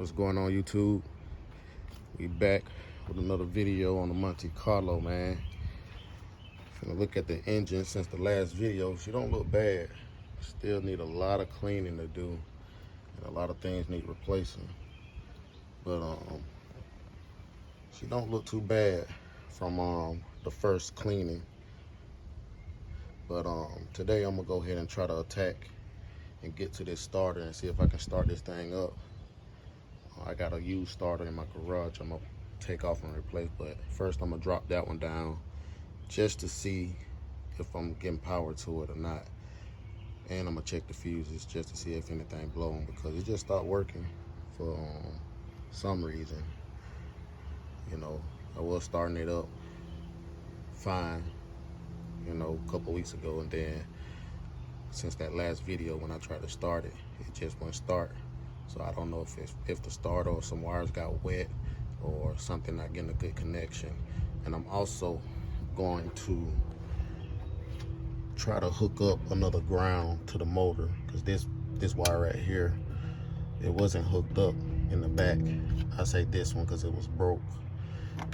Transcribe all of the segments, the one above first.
What's going on, YouTube? We back with another video on the Monte Carlo, man. Finna look at the engine since the last video. She don't look bad. Still need a lot of cleaning to do, and a lot of things need replacing. But she don't look too bad from the first cleaning. But today I'm gonna go ahead and try to attack and get to this starter and see if I can start this thing up. I got a used starter in my garage I'm gonna take off and replace, but first I'm gonna drop that one down just to see if I'm getting power to it or not. And I'm gonna check the fuses just to see if anything blowing, because it just stopped working for some reason. You know, I was starting it up fine, you know, a couple weeks ago, and then since that last video when I tried to start it, it just wouldn't start. So I don't know if the starter or some wires got wet or something not getting a good connection. And I'm also going to try to hook up another ground to the motor, because this wire right here, it wasn't hooked up in the back. I say this one because it was broke.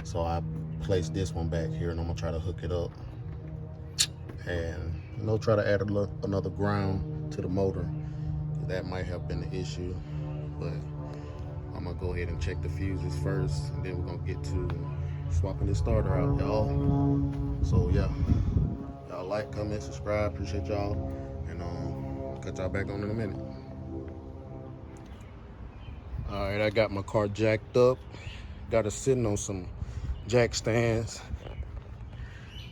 So I placed this one back here, and I'm gonna try to hook it up and, you know, try to add another ground to the motor. That might have been the issue, but I'm gonna go ahead and check the fuses first, and then we're gonna get to swapping this starter out, y'all. So yeah, y'all like, comment, subscribe, appreciate y'all, and I'll catch y'all back on in a minute. All right, I got my car jacked up, got it sitting on some jack stands,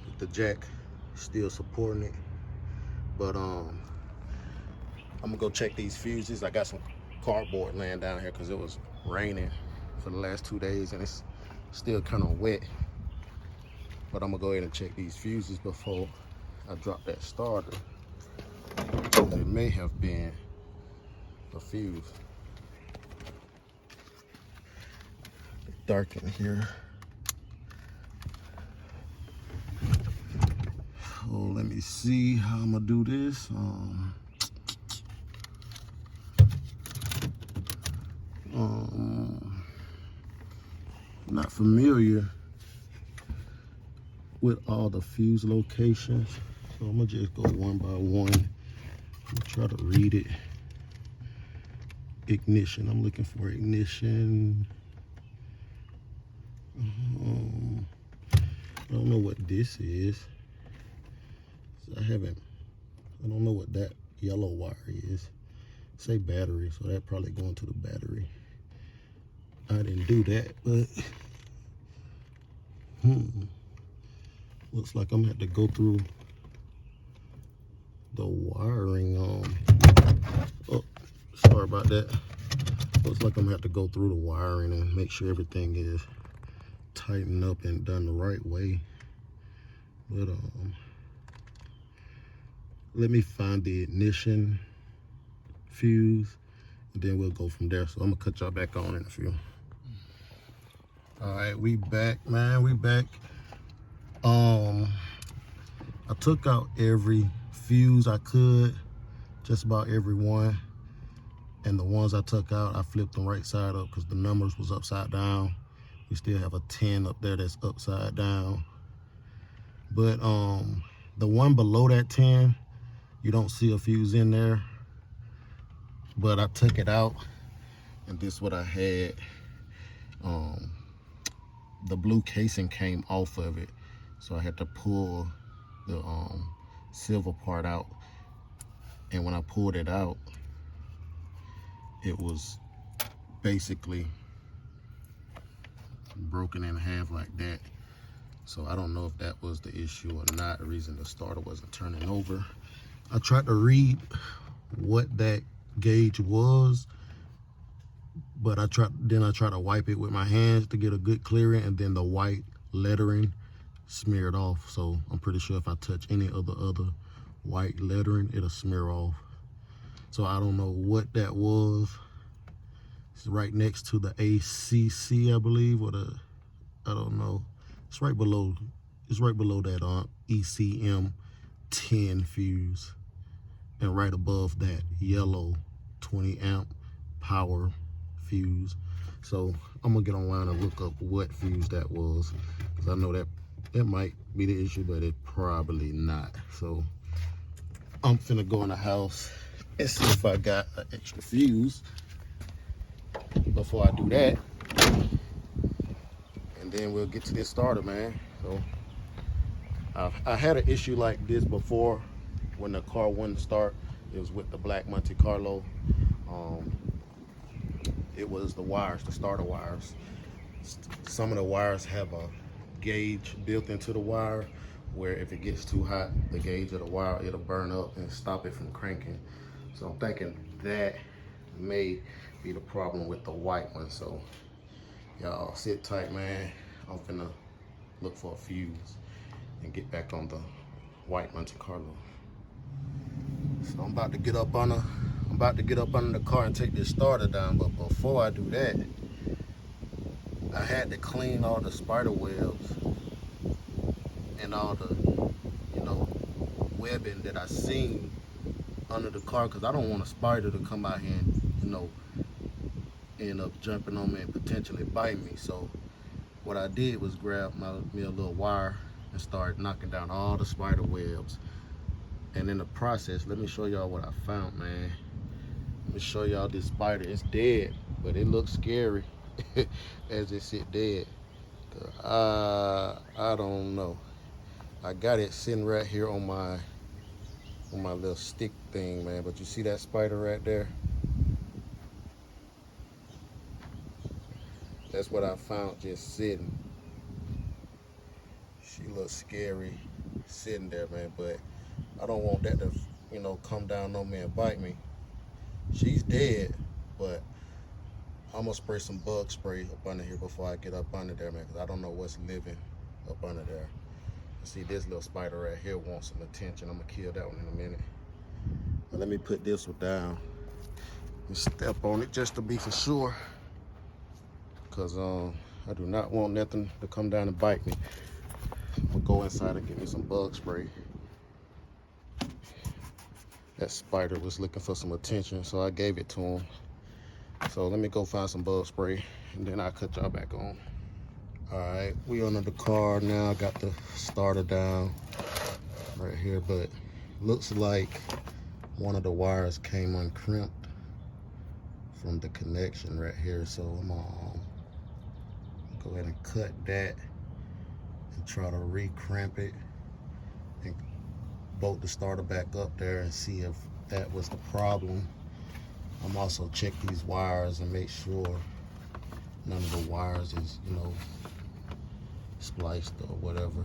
with the jack still supporting it. But I'm gonna go check these fuses. I got some cardboard laying down here because it was raining for the last 2 days and it's still kind of wet. But I'm gonna go ahead and check these fuses before I drop that starter. It may have been a fuse. It's dark in here. Oh, let me see how I'm gonna do this. Not familiar with all the fuse locations, so I'm gonna just go one by one and try to read it. Ignition, I'm looking for ignition. I don't know what this is. I don't know what that yellow wire is. Say battery, so that probably going to the battery. I didn't do that, but looks like I'm gonna have to go through the wiring. Oh, sorry about that. Looks like I'm gonna have to go through the wiring and make sure everything is tightened up and done the right way. But let me find the ignition fuse, and then we'll go from there. So I'm gonna cut y'all back on in a few. All right, we back, man. We back. I took out every fuse I could, just about every one. And the ones I took out, I flipped them right side up because the numbers was upside down. We still have a 10 up there that's upside down. But the one below that 10, you don't see a fuse in there. But I took it out, and this is what I had. The blue casing came off of it, so I had to pull the silver part out. And when I pulled it out, it was basically broken in half like that. So I don't know if that was the issue or not, the reason the starter wasn't turning over. I tried to read what that gauge was, but I tried to wipe it with my hands to get a good clearing, and then the white lettering smeared off. So I'm pretty sure if I touch any of the other white lettering, it'll smear off. So I don't know what that was. It's right next to the ACC, I believe, or I don't know. It's right below that ECM 10 fuse, and right above that yellow 20 amp power fuse. So I'm gonna get online and look up what fuse that was, because I know that it might be the issue, but it probably not. So I'm finna go in the house and see if I got an extra fuse. Before I do that, and then we'll get to this starter, man. So I had an issue like this before when the car wouldn't start. It was with the black Monte Carlo. It was the wires, the starter wires. Some of the wires have a gauge built into the wire where if it gets too hot, the gauge of the wire, it'll burn up and stop it from cranking. So I'm thinking that may be the problem with the white one. So y'all sit tight, man. I'm finna look for a fuse and get back on the white Monte Carlo. So I'm about to get up under the car and take this starter down. But before I do that, I had to clean all the spider webs and all the, webbing that I seen under the car, because I don't want a spider to come out here and, end up jumping on me and potentially bite me. So what I did was grab me a little wire and start knocking down all the spider webs. And in the process, let me show y'all what I found, man. Let me show y'all this spider. It's dead, but it looks scary as it sit dead. I don't know. I got it sitting right here on my little stick thing, man. But you see that spider right there? That's what I found just sitting. She looks scary sitting there, man. But I don't want that to, come down on me and bite me. She's dead, but I'm gonna spray some bug spray up under here before I get up under there, man, because I don't know what's living up under there. See, this little spider right here wants some attention. I'm gonna kill that one in a minute. But let me put this one down and step on it just to be for sure, because I do not want nothing to come down and bite me. I'm gonna go inside and get me some bug spray. That spider was looking for some attention, so I gave it to him. So let me go find some bug spray, and then I'll cut y'all back on. All right, we under the car now. Got the starter down right here, but looks like one of the wires came uncrimped from the connection right here. So I'm gonna go ahead and cut that and try to re-crimp it and bolt the starter back up there and see if that was the problem. I'm also check these wires and make sure none of the wires is, spliced or whatever.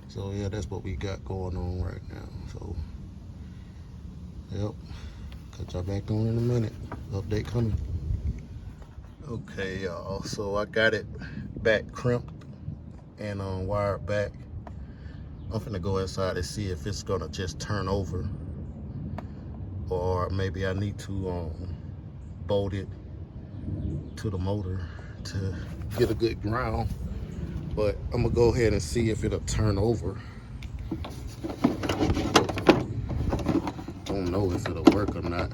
So yeah, that's what we got going on right now. So yep, cut y'all back on in a minute. Update coming. Okay, y'all, so I got it back crimped and wired back. I'm finna go inside and see if it's gonna just turn over, or maybe I need to bolt it to the motor to get a good ground. But I'm gonna go ahead and see if it'll turn over. Don't know if it'll work or not,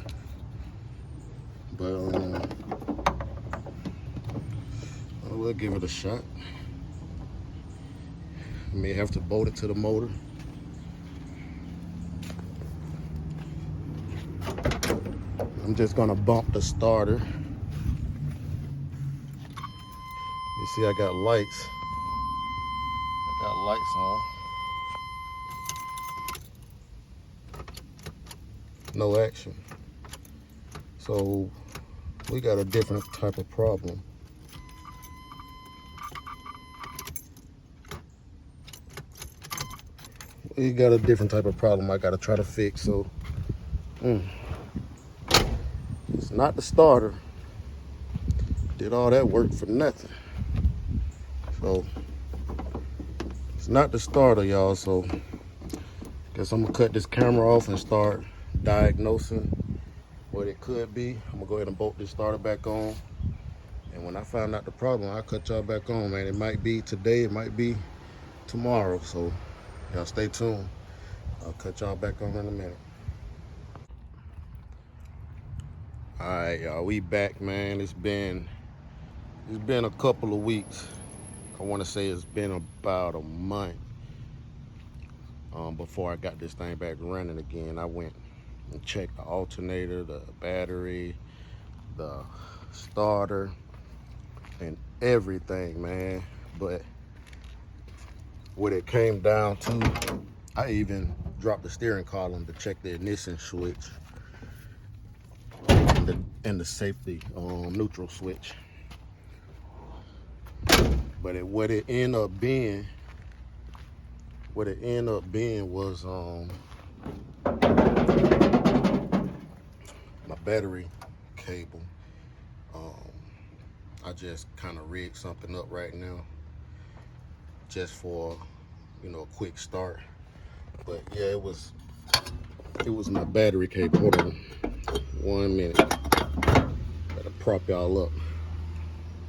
but we'll give it a shot. I may have to bolt it to the motor. I'm just gonna bump the starter. You see, I got lights. I got lights on. No action. So we got a different type of problem. We got a different type of problem I gotta try to fix. So it's not the starter. Did all that work for nothing. So it's not the starter, y'all. So guess I'm gonna cut this camera off and start diagnosing what it could be. I'm gonna go ahead and bolt this starter back on. And when I find out the problem, I'll cut y'all back on, man. It might be today, it might be tomorrow. So y'all stay tuned. I'll cut y'all back on in a minute. All right, y'all, we back, man. It's been It's been a couple of weeks. I want to say it's been about a month before I got this thing back running again. I went and checked the alternator, the battery, the starter, and everything, man. But what it came down to, I even dropped the steering column to check the ignition switch and the safety neutral switch. But what it ended up being was my battery cable. I just kind of rigged something up right now, just for a quick start. But yeah, it was my battery cable. Hold on 1 minute. Gotta prop y'all up.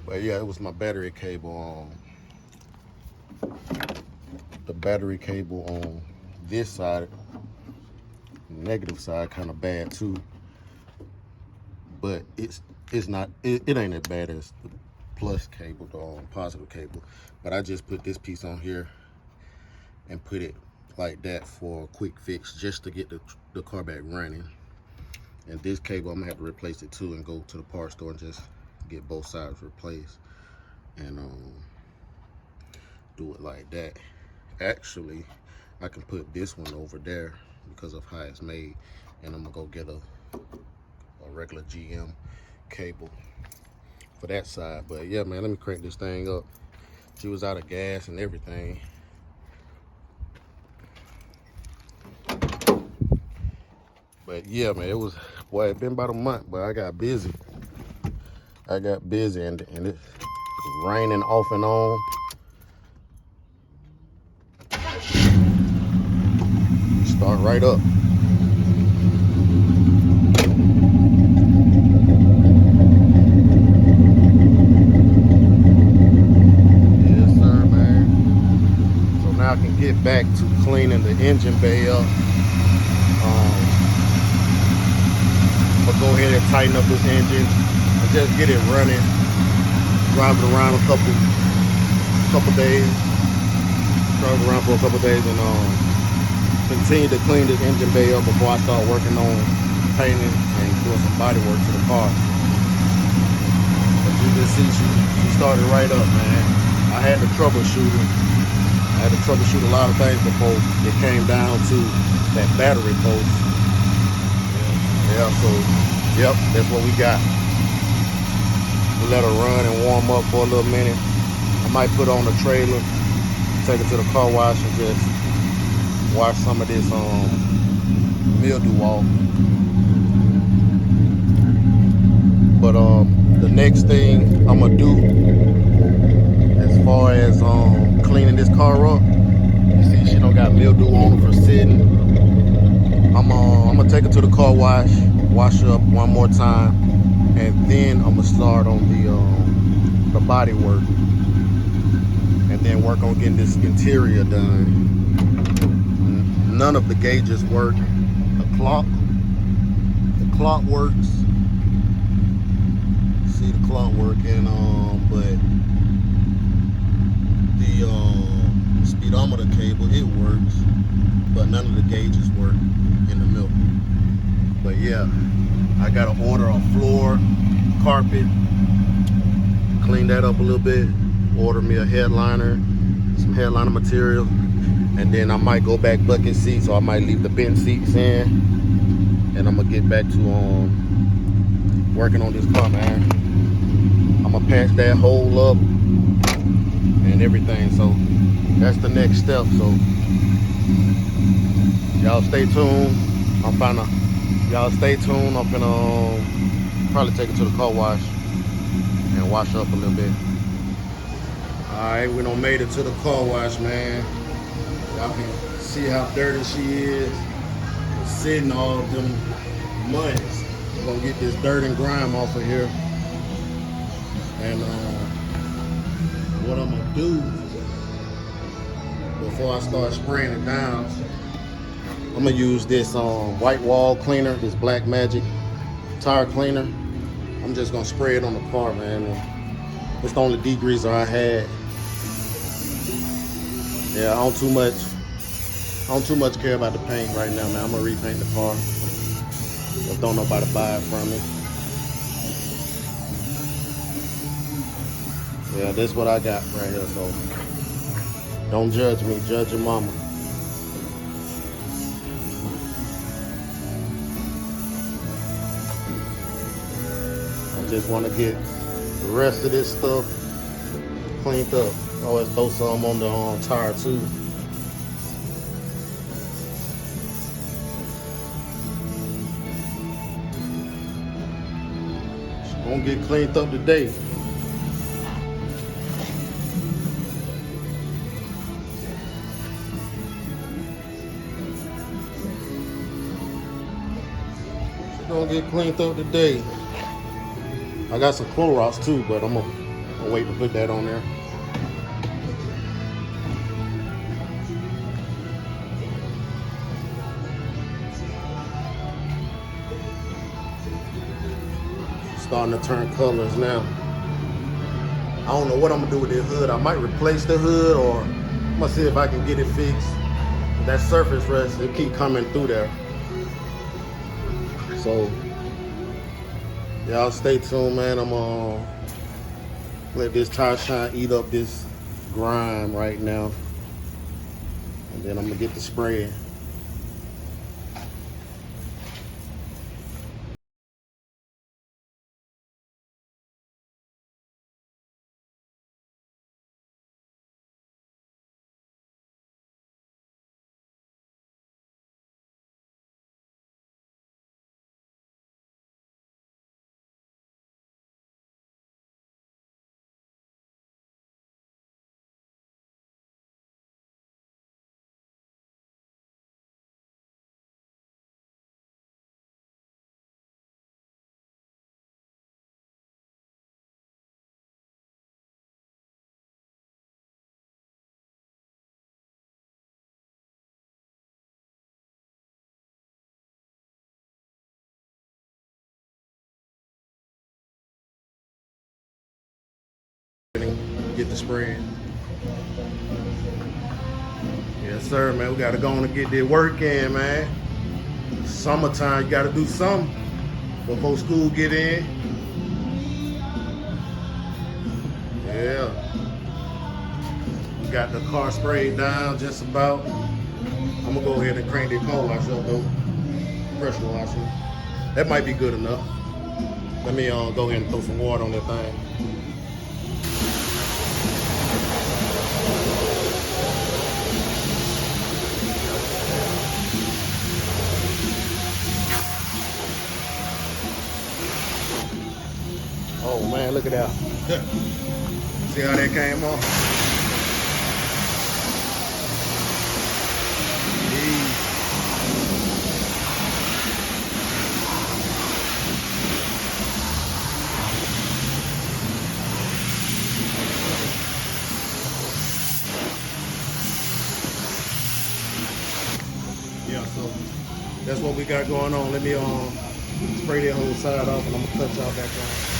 But yeah, it was my battery cable. The battery cable on this side, negative side, kind of bad too. But it ain't as bad as the plus cable, the positive cable. But I just put this piece on here and put it like that for a quick fix, just to get the car back running. And this cable, I'm gonna have to replace it too, and go to the parts store and just get both sides replaced, and do it like that. Actually, I can put this one over there because of how it's made, and I'm gonna go get a regular GM cable for that side. But yeah, man, let me crank this thing up. She was out of gas and everything. But yeah, man, it been about a month, but I got busy. And it's raining off and on. Start right up. Yes, sir, man. So now I can get back to cleaning the engine bay up. I'm gonna go ahead and tighten up this engine and just get it running. Drive it around a couple days. Drive it around for a couple days and continue to clean this engine bay up before I start working on painting and doing some body work to the car. As you can see, she started right up, man. I had to troubleshoot it. I had to troubleshoot a lot of things before it came down to that battery post. Yeah, so, yep, that's what we got. We let her run and warm up for a little minute. I might put on the trailer, take it to the car wash, and just wash some of this mildew off. But the next thing I'm gonna do, as far as cleaning this car up, you see she don't got mildew on her for sitting. I'm gonna take it to the car wash her up one more time, and then I'm gonna start on the body work, and then work on getting this interior done. None of the gauges work. The clock works. See the clock working, but the speedometer cable, it works, but none of the gauges work in the milk. But yeah, I gotta order a floor carpet, clean that up a little bit, order me a headliner, some headliner material, and then I might go back bucket seats, so I might leave the bent seats in, and I'm gonna get back to working on this car, man. I'm gonna patch that hole up and everything, so that's the next step. So y'all stay tuned. I'm gonna probably take it to the car wash and wash up a little bit. All right, we done made it to the car wash, man. Y'all can see how dirty she is. It's sitting all them months. We're gonna get this dirt and grime off of here. And what I'm gonna do before I start spraying it down, I'm gonna use this white wall cleaner, this Black Magic tire cleaner. I'm just gonna spray it on the car, man, and It's the only degreaser I had. Yeah, I don't too much care about the paint right now, man. I'm gonna repaint the car. But don't nobody buy it from me. Yeah, that's what I got right here, so don't judge me, judge your mama. I just want to get the rest of this stuff cleaned up. Always throw some on the tire too. Gonna get cleaned up today. Gonna get cleaned up today. I got some Clorox too, but I'm gonna wait to put that on there. Starting to turn colors now. I don't know what I'm gonna do with this hood. I might replace the hood, or I'm gonna see if I can get it fixed. That surface rust, it keep coming through there. So y'all stay tuned, man. I'm gonna let this tire shine eat up this grime right now, and then I'm gonna get the spray. Get the spray. Yes, sir, man. We gotta go on and get that work in, man. Summertime, you gotta do something before school get in. Yeah. We got the car sprayed down just about. I'm gonna go ahead and crank that car wash up though. Pressure washer. That might be good enough. Let me go ahead and throw some water on that thing. Oh man, look at that. See how that came off? Yeah, so that's what we got going on. Let me spray that whole side off, and I'm gonna cut y'all back on.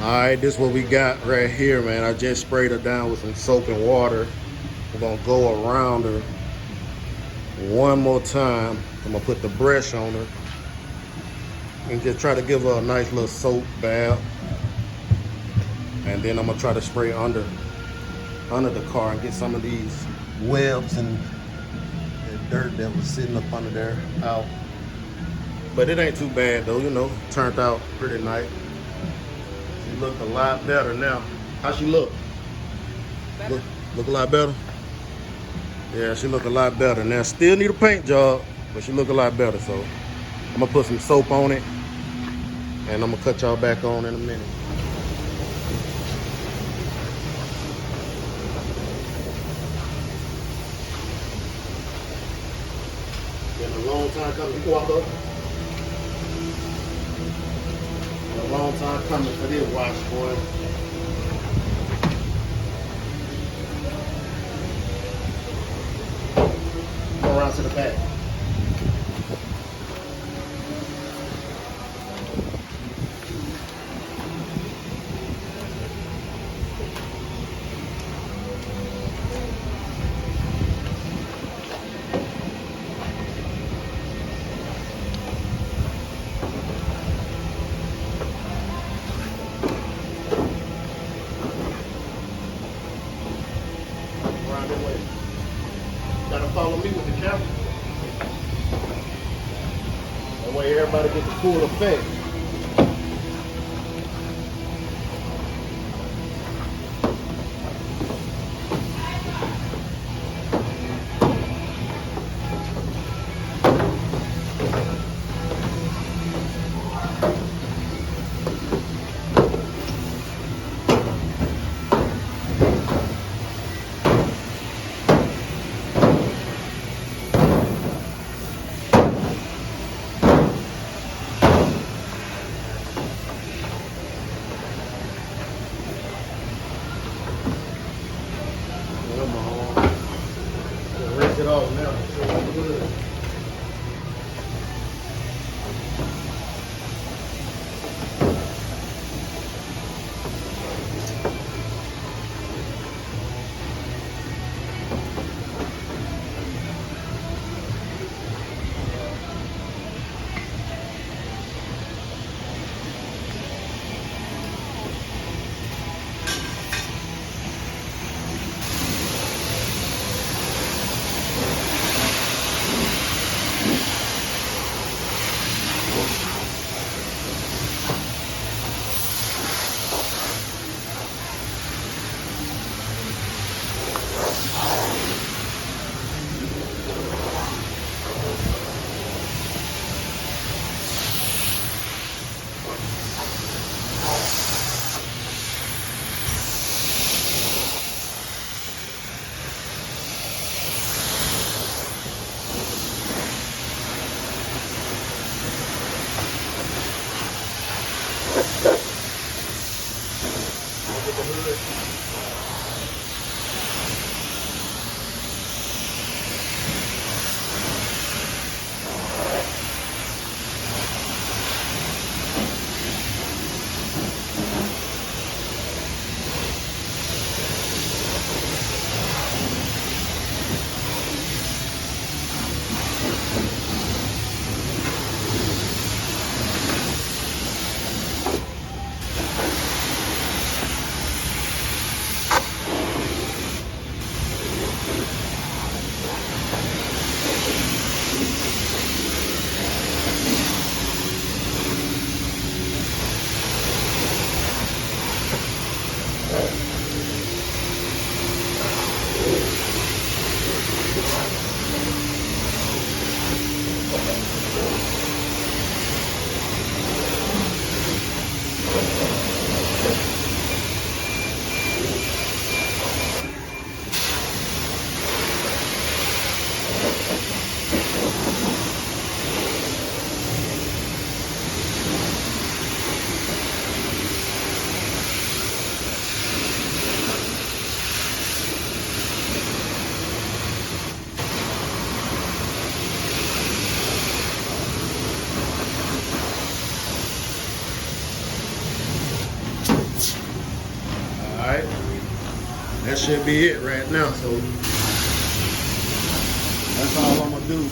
Alright, this is what we got right here, man. I just sprayed her down with some soap and water. We're gonna go around her one more time. I'm gonna put the brush on her and just try to give her a nice little soap bath. And then I'm gonna try to spray under the car and get some of these webs and dirt that was sitting up under there out. But it ain't too bad though, you know. Turned out pretty nice. She look a lot better now. How she look? Look a lot better? Yeah, she look a lot better. Now still need a paint job, but she look a lot better. So I'm gonna put some soap on it and I'm gonna cut y'all back on in a minute. Been a long time coming. You can walk up. Been a long time coming for this wash, boy. Go around to the back. Around that way. Gotta follow me with the camera. That way everybody gets the full effect. that should be it right now. So that's all I'm gonna do.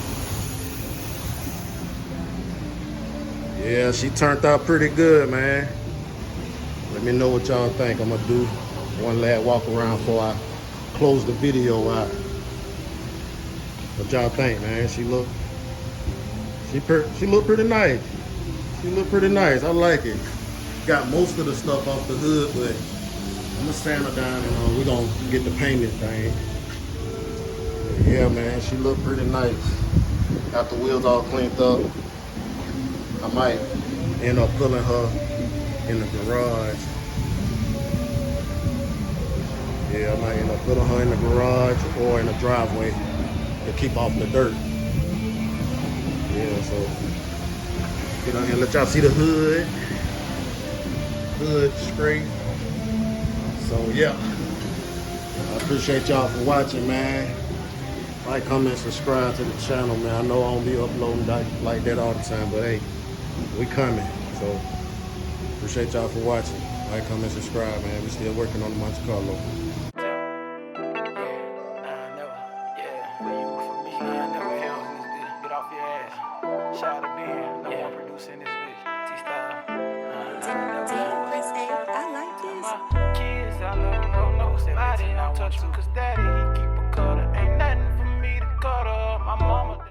Yeah, she turned out pretty good, man. Let me know what y'all think. I'm gonna do one last walk around before I close the video out. What y'all think, man? She look pretty nice. She look pretty nice. I like it. Got most of the stuff off the hood, but I'm gonna sand her down and we're gonna get the painted thing. But yeah, man, she look pretty nice. Got the wheels all cleaned up. I might end up pulling her in the garage. Yeah, I might end up putting her in the garage or in the driveway to keep off the dirt. Yeah, so get on here and let y'all see the hood. Hood straight. So yeah, I appreciate y'all for watching, man. Like, comment, subscribe to the channel, man. I know I don't be uploading like that all the time, but hey, we coming. So appreciate y'all for watching. Like, comment, subscribe, man. We still working on the Monte Carlo. Shout out to Ben, I'm producing this bitch. T-Style. I like this. My kids, I love them, no, no. Somebody don't touch you, cause daddy, he keep a cutter.